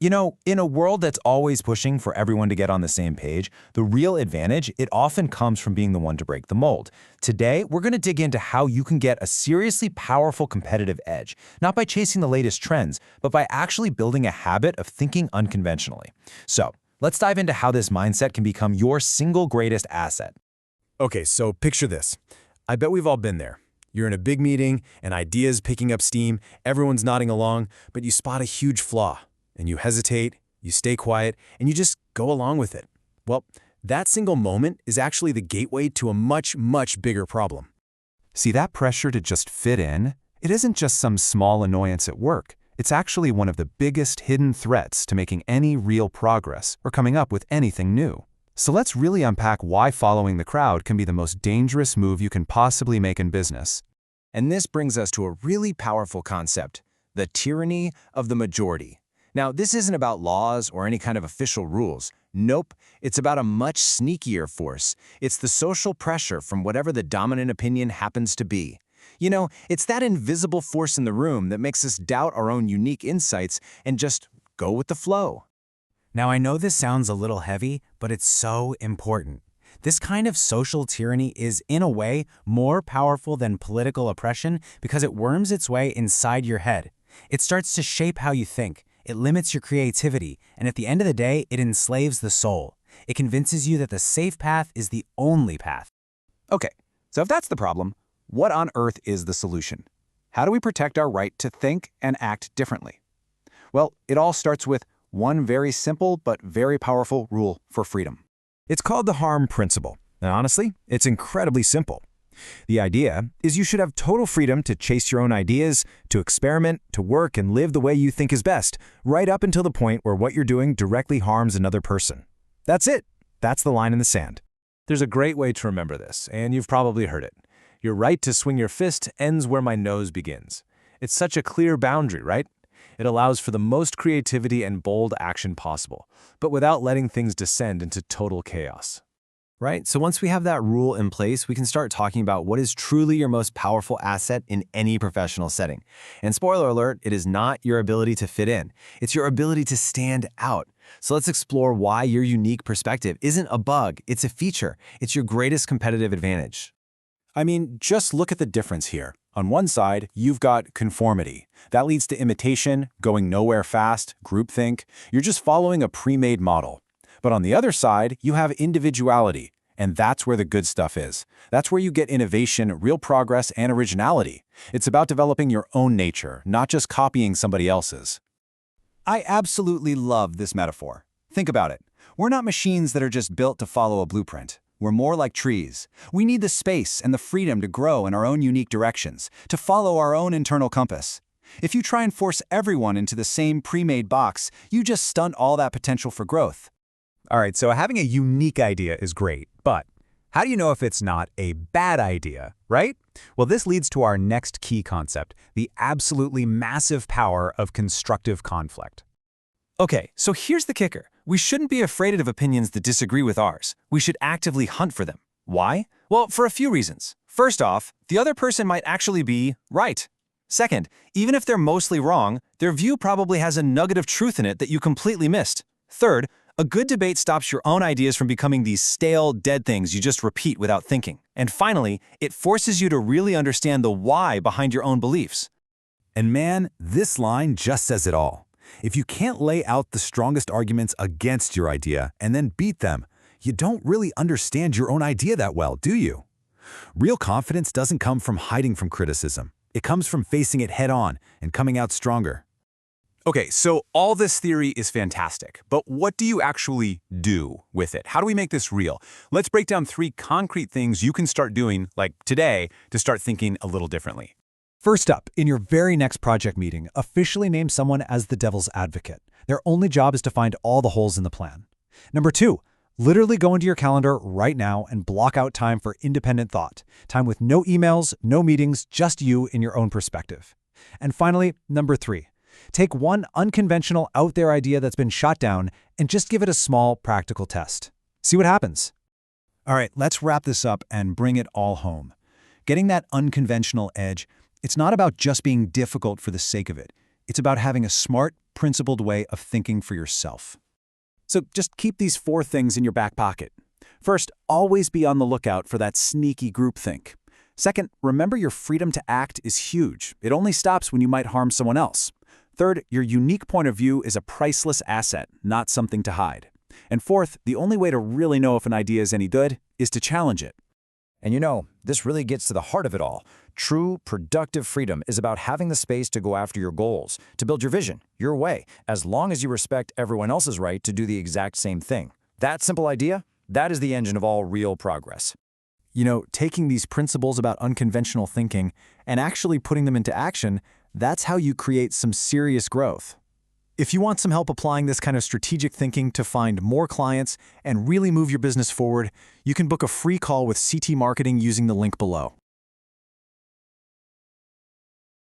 You know, in a world that's always pushing for everyone to get on the same page, the real advantage, it often comes from being the one to break the mold. Today, we're going to dig into how you can get a seriously powerful competitive edge, not by chasing the latest trends, but by actually building a habit of thinking unconventionally. So, let's dive into how this mindset can become your single greatest asset. Okay, so picture this. I bet we've all been there. You're in a big meeting, and ideas picking up steam, everyone's nodding along, but you spot a huge flaw. And you hesitate, you stay quiet, and you just go along with it. Well, that single moment is actually the gateway to a much, much bigger problem. See, that pressure to just fit in? It isn't just some small annoyance at work. It's actually one of the biggest hidden threats to making any real progress or coming up with anything new. So let's really unpack why following the crowd can be the most dangerous move you can possibly make in business. And this brings us to a really powerful concept, the tyranny of the majority. Now, this isn't about laws or any kind of official rules. Nope, it's about a much sneakier force. It's the social pressure from whatever the dominant opinion happens to be. You know, it's that invisible force in the room that makes us doubt our own unique insights and just go with the flow. Now, I know this sounds a little heavy, but it's so important. This kind of social tyranny is, in a way, more powerful than political oppression because it worms its way inside your head. It starts to shape how you think. It limits your creativity, and at the end of the day, it enslaves the soul. It convinces you that the safe path is the only path. Okay, so if that's the problem, what on earth is the solution? How do we protect our right to think and act differently? Well, it all starts with one very simple but very powerful rule for freedom. It's called the harm principle, and honestly, it's incredibly simple. The idea is you should have total freedom to chase your own ideas, to experiment, to work and live the way you think is best, right up until the point where what you're doing directly harms another person. That's it. That's the line in the sand. There's a great way to remember this, and you've probably heard it. Your right to swing your fist ends where my nose begins. It's such a clear boundary, right? It allows for the most creativity and bold action possible, but without letting things descend into total chaos. Right? So once we have that rule in place, we can start talking about what is truly your most powerful asset in any professional setting. And spoiler alert, it is not your ability to fit in. It's your ability to stand out. So let's explore why your unique perspective isn't a bug, it's a feature. It's your greatest competitive advantage. I mean, just look at the difference here. On one side, you've got conformity. That leads to imitation, going nowhere fast, groupthink. You're just following a pre-made model. But on the other side, you have individuality, and that's where the good stuff is. That's where you get innovation, real progress, and originality. It's about developing your own nature, not just copying somebody else's. I absolutely love this metaphor. Think about it. We're not machines that are just built to follow a blueprint. We're more like trees. We need the space and the freedom to grow in our own unique directions, to follow our own internal compass. If you try and force everyone into the same pre-made box, you just stunt all that potential for growth. All right, so having a unique idea is great, but how do you know if it's not a bad idea, right? Well, this leads to our next key concept, the absolutely massive power of constructive conflict. Okay, so here's the kicker. We shouldn't be afraid of opinions that disagree with ours. We should actively hunt for them. Why? Well, for a few reasons. First off, the other person might actually be right. Second, even if they're mostly wrong, their view probably has a nugget of truth in it that you completely missed. Third, a good debate stops your own ideas from becoming these stale, dead things you just repeat without thinking. And finally, it forces you to really understand the why behind your own beliefs. And man, this line just says it all. If you can't lay out the strongest arguments against your idea and then beat them, you don't really understand your own idea that well, do you? Real confidence doesn't come from hiding from criticism. It comes from facing it head on and coming out stronger. Okay, so all this theory is fantastic, but what do you actually do with it? How do we make this real? Let's break down 3 concrete things you can start doing, like today, to start thinking a little differently. First up, in your very next project meeting, officially name someone as the devil's advocate. Their only job is to find all the holes in the plan. Number 2, literally go into your calendar right now and block out time for independent thought. Time with no emails, no meetings, just you in your own perspective. And finally, number 3, take one unconventional out there idea that's been shot down and just give it a small practical test. See what happens. All right, let's wrap this up and bring it all home. Getting that unconventional edge, it's not about just being difficult for the sake of it. It's about having a smart, principled way of thinking for yourself. So just keep these 4 things in your back pocket. First, always be on the lookout for that sneaky groupthink. Second, remember your freedom to act is huge. It only stops when you might harm someone else. Third, your unique point of view is a priceless asset, not something to hide. And fourth, the only way to really know if an idea is any good is to challenge it. And you know, this really gets to the heart of it all. True, productive freedom is about having the space to go after your goals, to build your vision, your way, as long as you respect everyone else's right to do the exact same thing. That simple idea, that is the engine of all real progress. You know, taking these principles about unconventional thinking and actually putting them into action, that's how you create some serious growth. If you want some help applying this kind of strategic thinking to find more clients and really move your business forward, you can book a free call with CT Marketing using the link below.